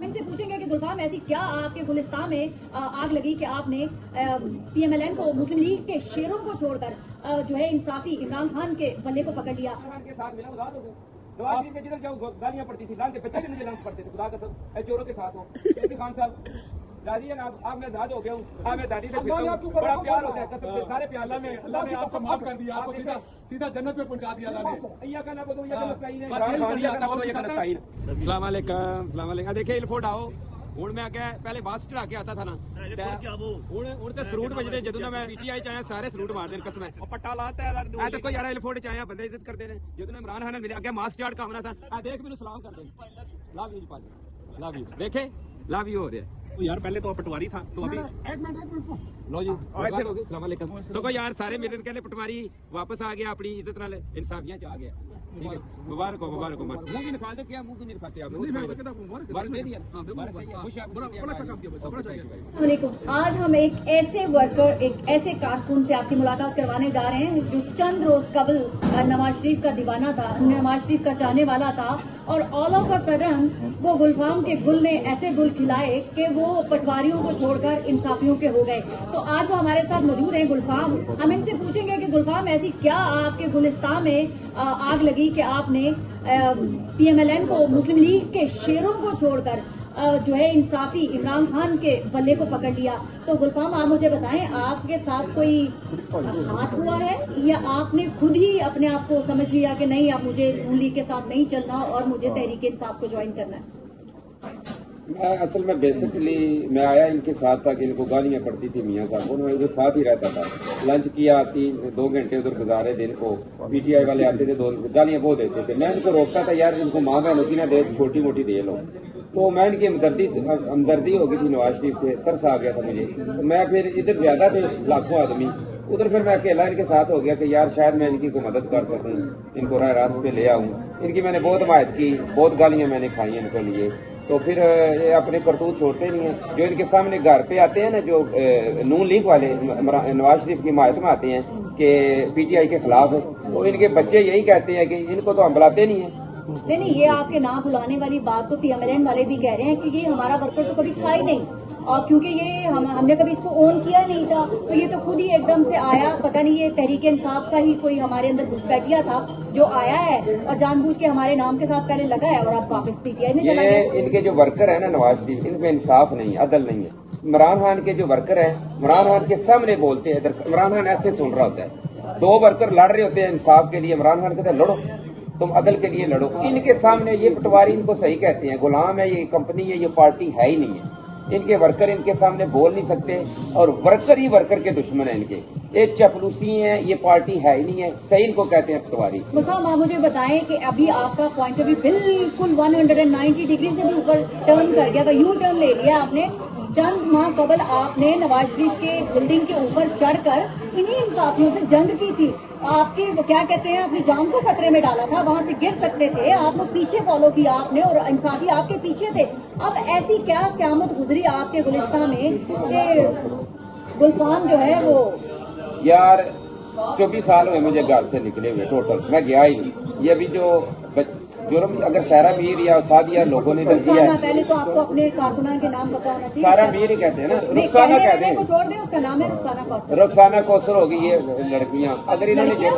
इनसे पूछेंगे कि गुलफाम ऐसी क्या आपके गुलिस्तान में आग लगी कि आपने PMLN को, मुस्लिम लीग के शेरों को छोड़कर जो है इंसाफी इमरान खान के बल्ले को पकड़ लिया। नवाज शरीफ के जिधर जाओ गालियां पड़ती थी, लान के बच्चे भी मुझे लान पड़ते थे, खुदा कसम चोरों के साथ हो। खान साहब दादी है ना, आप मैं आजाद हो गया हूँ, मैं दादी से बड़ा प्यार होता है, कसम से सारे प्यार। अल्लाह ने आपको माफ कर दिया, आपको सीधा जन्नत में पहुंचा दिया अल्लाह ने। अय्या का ना बोलो, ये का नस्ताइन है, अस्सलाम वालेकुम। देखिए इलफोट आओ ਹੁਣ ਮੈਂ ਕਿਹਾ ਪਹਿਲੇ ਬੱਸ ਚੜਾ ਕੇ ਆਤਾ ਥਾ ਨਾ ਹੁਣ ਤੇ ਸਰੂਟ ਵੱਜਦੇ ਜਦੋਂ ਦਾ ਮੈਂ PTI ਚ ਆਇਆ ਸਾਰੇ ਸਰੂਟ ਮਾਰਦੇ ਨੇ ਕਸਮ ਹੈ ਉਹ ਪੱਟਾ ਲਾਤਾ ਹੈ ਇਹ ਦੇਖੋ ਯਾਰ ਇਲਫੋਟ ਚ ਆਇਆ ਬੰਦੇ ਇੱਜ਼ਤ ਕਰਦੇ ਨੇ ਜਦੋਂ ਮੈਂ ਇਮਰਾਨ ਖਾਨ ਨਾਲ ਮਿਲਿਆ ਅੱਗੇ ਮਾਸਕ ਚਾੜ ਕਾਮਨਾ ਸਨ ਆ ਦੇਖ ਮੈਨੂੰ ਸਲਾਮ ਕਰਦੇ ਨੇ ਲਵ ਯੂ ਜੀ ਲਵ ਯੂ देखे लव यू हो रहा है तो यार पहले तो पटवारी था तो अभी एक मिनट लो जी अस्सलाम वालेकुम तो यार सारे मेरे कहने पटवारी वापस आ गया अपनी इज्जत नाल इंसाफियां च आ गया ठीक है मुबारक हो मुंह भी निकाल दे क्या मुंह भी नहीं दिखाते आप मुबारक दे दिया बड़ा अच्छा काम किया। आज हम एक ऐसे वर्कर, एक ऐसे कारकुन से आपकी मुलाकात करवाने जा रहे हैं जो चंद रोज कबल नवाज शरीफ का दीवाना था, नवाज शरीफ का चाहने वाला था और ऑल ऑफ अ सडन वो गुलफाम के गुल ने ऐसे गुल खिलाए कि वो पटवारियों को छोड़कर इंसाफियों के हो गए। तो आज वो हमारे साथ मौजूद हैं गुलफाम। हम इनसे पूछेंगे कि गुलफाम ऐसी क्या आपके गुलिस्तान में आग लगी कि आपने PMLN को, मुस्लिम लीग के शेरों को छोड़कर जो है इंसाफी इमरान खान के बल्ले को पकड़ लिया। तो गुलफाम आप मुझे बताएं, आपके साथ कोई हाथ हुआ है या आपने खुद ही अपने आप को समझ लिया कि नहीं अब मुझे नून लीग के साथ नहीं चलना और मुझे तहरीक इंसाफ को ज्वाइन करना है? मैं असल में बेसिकली मैं आया इनके साथ था कि इनको गालियां पड़ती थी मियाँ साहब, मैं उधर साथ ही रहता था। लंच किया 2 घंटे उधर गुजारे दिन को, PTI वाले आते थे 2 गालियां वो देते थे, मैं इनको रोकता था यार इनको माँ बहनों की ना दे, छोटी मोटी दे लो। तो मैं इनकी हमदर्दी हो गई थी नवाज शरीफ से, तरस आ गया था मुझे। तो मैं फिर इधर ज्यादा थे लाखों आदमी, उधर फिर मैं अकेला इनके साथ हो गया कि यार शायद मैं इनकी को मदद कर सकूं, इनको राह रास्त पे ले आऊं। इनकी मैंने बहुत हिमायत की, बहुत गालियां मैंने खाई इनके लिए। तो फिर ये अपने करतूत छोड़ते नहीं हैं। जो इनके सामने घर पे आते हैं ना, जो नून लीग वाले नवाज शरीफ की हिमायत में आते हैं कि PTI के खिलाफ, तो इनके बच्चे यही कहते हैं कि इनको तो हम बुलाते नहीं है। नहीं, ये आपके नाम बुलाने वाली बात तो PMLN वाले भी कह रहे हैं कि ये हमारा वर्कर तो कभी था ही नहीं, और क्योंकि ये हमने कभी इसको ओन किया नहीं था, तो ये तो खुद ही एकदम से आया। पता नहीं ये तहरीक इंसाफ का ही कोई हमारे अंदर घुसपैठिया था जो आया है और जानबूझ के हमारे नाम के साथ पहले लगा है और अब वापस PTI में चला गया। इनके जो वर्कर है ना नवाज शरीफ, इनमें इंसाफ नहीं है, अदल नहीं है। इमरान खान के जो वर्कर है, इमरान खान के सामने बोलते हैं, इमरान खान ऐसे सुन रहा होता है। 2 वर्कर लड़ रहे होते हैं इंसाफ के लिए, इमरान खान कहते हैं लड़ो, तुम अदल के लिए लड़ो। इनके सामने ये पटवारी इनको सही कहते हैं, गुलाम है, ये कंपनी है, ये पार्टी है ही नहीं है। इनके वर्कर इनके सामने बोल नहीं सकते और वर्कर ही वर्कर के दुश्मन है इनके। ये चपलूसी हैं, ये पार्टी है ही नहीं है, सही इनको कहते हैं पटवारी। मुखाम आप मुझे बताएं कि अभी आपका पॉइंट ऑफ व्यू बिल्कुल 190 डिग्री से भी ऊपर टर्न कर गया, यू टर्न ले लिया आपने। चंद माह कबल आपने नवाज शरीफ के बिल्डिंग के ऊपर चढ़कर इन्हीं इंसाफियों से जंग की थी। आपकी वो क्या कहते हैं, अपनी जान को खतरे में डाला था, वहां से गिर सकते थे, आपको पीछे फॉलो किया आपने और इंसाफी आपके पीछे थे। अब ऐसी क्या क़यामत गुजरी आपके गुलिस्तान में कि गुलफाम जो है वो यार 24 साल हुए मुझे घर से निकले हुए, टोटल मैं गया ही नहीं। ये अभी जो जुर्म अगर सारा मीर या सादिया लोगों ने कर दिया है, पहले तो आपको अपने कारकुनान के नाम पता होना चाहिए। सारा मीर ही कहते हैं ना, रुखसाना कहते हैं, छोड़ दें, उसका नाम है रुखसाना कौसर। रुखसाना कौसर होगी ये लड़कियां, अगर इन्होंने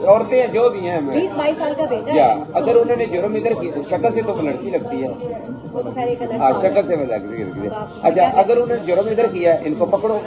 औरतें जो भी हैं 20-22 साल का बेटा या अगर उन्होंने जुर्म इधर की, शक्ल से तो लड़की लगती है, हाँ शक्ल से लगती है। अच्छा अगर उन्होंने जुर्म इधर किया, इनको पकड़ो,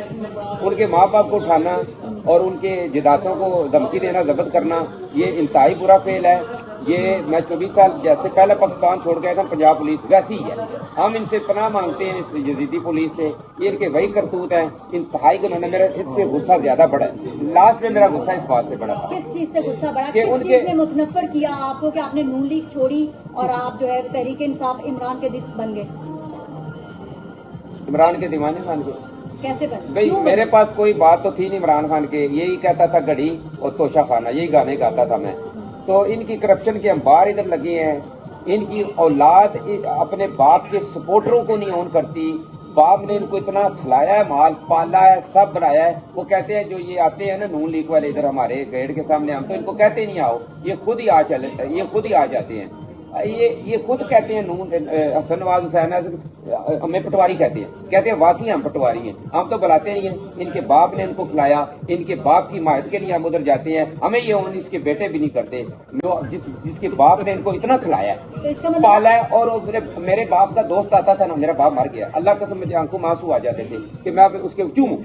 उनके माँ बाप को उठाना और उनके जिदातों को धमकी देना, जब्त करना, ये इंतहाई बुरा फेल है। ये मैं 24 साल जैसे पहले पाकिस्तान छोड़ गया था, पंजाब पुलिस वैसी ही है। हम इनसे पनाह मांगते हैं, इस यजीदी पुलिस से। ये इनके वही करतूत हैं, इंतहाई को उन्होंने, मेरा इससे गुस्सा ज्यादा बढ़ा है। लास्ट में मेरा गुस्सा इस बात से बढ़ा। किस चीज से गुस्सा बढ़ा, किस चीज ने मुतनफ्फर किया आपको कि आपने नून लीग छोड़ी और आप जो है तहरीक इंसाफ इमरान के दिल बन गए? इमरान के दीवाने मान गए। कैसे बने भाई? मेरे पास कोई बात तो थी नहीं इमरान खान के, यही कहता था घड़ी और तोशा खाना, यही गाने गाता था मैं। तो इनकी करप्शन के अंबार इधर लगे हैं। इनकी औलाद अपने बाप के सपोर्टरों को नहीं ऑन करती। बाप ने इनको इतना खिलाया है, माल पाला है, सब बनाया है। वो कहते हैं जो ये आते हैं ना नून लीग वाले इधर हमारे गेट के सामने, हम तो इनको कहते नहीं आओ, ये खुद ही आ जाते हैं। یہ خود کہتے ہیں نون حسن نواز حسین ہمیں پٹواری کہتے ہیں واقعی ہم پٹواری ہیں، ہم تو بلاتے نہیں ہیں، ان کے باپ نے ان کو کھلایا، ان کے باپ کی حمایت کے لیے ہم ادھر جاتے ہیں، ہمیں یہ اس کے بیٹے بھی نہیں کرتے، جس کے باپ نے ان کو اتنا کھلایا پالا ہے، اور میرے باپ کا دوست آتا تھا نا، میرا باپ مر گیا، اللہ قسم مجھے آنکھوں میں آنسو آ جاتے تھے کہ میں اس کے چوموں،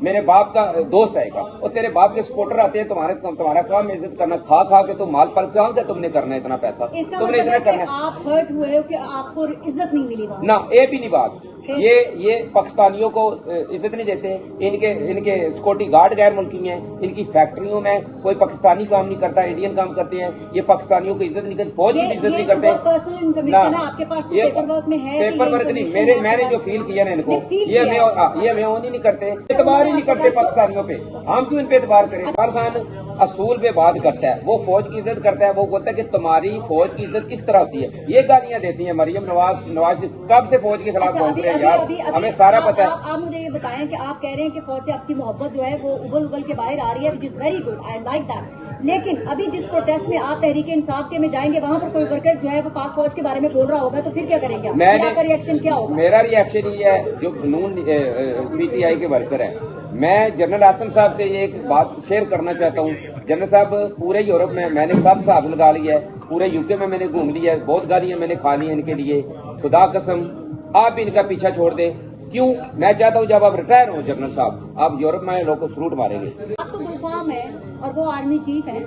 میرے باپ کا دوست آئے گا، اور تیرے باپ کے سپورٹر آتے ہیں، تمہارا کام عزت کرنا، کھا کے تم مال پل کہاں سے تم نے کرنا ہے اتنا پیسہ، تم نے اتنا کرنا ہے، آپ ہرٹ ہوئے ہو کہ آپ کو عزت نہیں ملی وہاں؟ نہ یہ بھی نہیں بات، یہ پاکستانیوں کو عزت نہیں دیتے، ان کے سیکورٹی گارڈ غیر ملکی ہیں، ان کی فیکٹریوں میں کوئی پاکستانی کام نہیں کرتا، انڈین کام کرتے ہیں، یہ پاکستانیوں کی عزت نہیں کرتے، فوج کی بھی عزت نہیں کرتے۔ پرسنل انفارمیشن ہے آپ کے پاس، پیپر ورک میں ہے؟ پیپر ورک نہیں، میں نے جو فیل کیا نا ان کو، یہ ہمیں آن ہی نہیں کرتے، اعتبار ہی نہیں کرتے پاکستانیوں پہ، ہم کیوں ان پہ اعتبار کریں؟ پاکستان اصول پہ بات کرتا ہے، وہ فوج کی عزت کرتا ہے، وہ بولتا ہے کہ تمہاری فوج کی عزت کس طرح ہوتی ہے، یہ گالیاں دیتی ہیں مریم نواز کب سے فوج کے خلاف بول رہے ہیں یار، ہمیں سارا پتا ہے۔ آپ مجھے یہ بتائیں کہ آپ کہہ رہے ہیں کہ فوج سے آپ کی محبت جو ہے وہ ابل کے باہر آ رہی ہے، which is very good, I like that, لیکن ابھی جس پروٹیسٹ میں آپ تحریک انصاف کے میں جائیں گے، وہاں پر کوئی ورکر جو ہے وہ پاک فوج کے بارے میں بول رہا ہوگا تو پھر کیا کریں گے آپ کا ریئیکشن کیا ہوگا؟ میرا ریئیکشن یہ ہے، جو نون پی ٹی آئی کے ورکر ہیں، میں جنرل آسم صاحب سے یہ ایک بات شیئر کرنا چاہتا ہوں۔ جنرل صاحب پورے یورپ میں نے سب سے ہاتھ لگا لیا ہے، پورے یو کے میں نے گھوم لیا ہے، بہت گالیاں میں نے کھا لی ہیں ان کے لیے، خدا قسم آپ بھی ان کا پیچھا چھوڑ دیں۔ کیوں؟ میں چاہتا ہوں جب آپ ریٹائر ہوں جنرل صاحب، آپ یورپ میں لوگوں کو سلوٹ ماریں گے۔ آپ تو گلفام ہے اور وہ آرمی چیف ہیں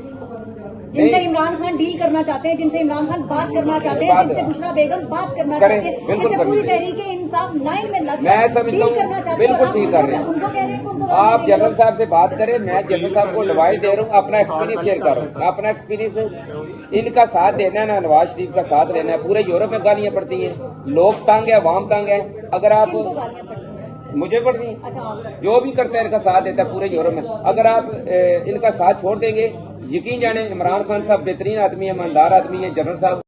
جن سے عمران خان ڈیل کرنا چاہتے ہیں، جن سے عمران خان بات کرنا چاہتے ہیں، جن سے بشرا بیگم بات کرنا چاہتے ہیں، جیسے پوری تحریک انصاف لائن میں لگ میں سمجھتا ہوں بالکل ٹھیک کر رہے ہیں آپ، جنرل صاحب سے بات کریں، میں جنرل صاحب کو ایڈوائس دے رہا ہوں، اپنا ایکسپیرینس شیئر کر رہا ہوں، اپنا ایکسپیرینس، ان کا ساتھ دینا ہے نا، نواز شریف کا ساتھ لینا ہے، پورے یورپ میں گالیاں پڑتی ہیں، لوگ تنگ ہیں، عوام تنگ ہے، اگر آپ مجھے پڑتی ہیں، جو بھی کرتے ہیں ان کا ساتھ دیتا ہے پورے یورپ میں، اگر آپ ان کا ساتھ چھوڑ دیں گے، یقین جانے عمران خان صاحب بہترین آدمی ہے، ایماندار آدمی ہے، جنرل صاحب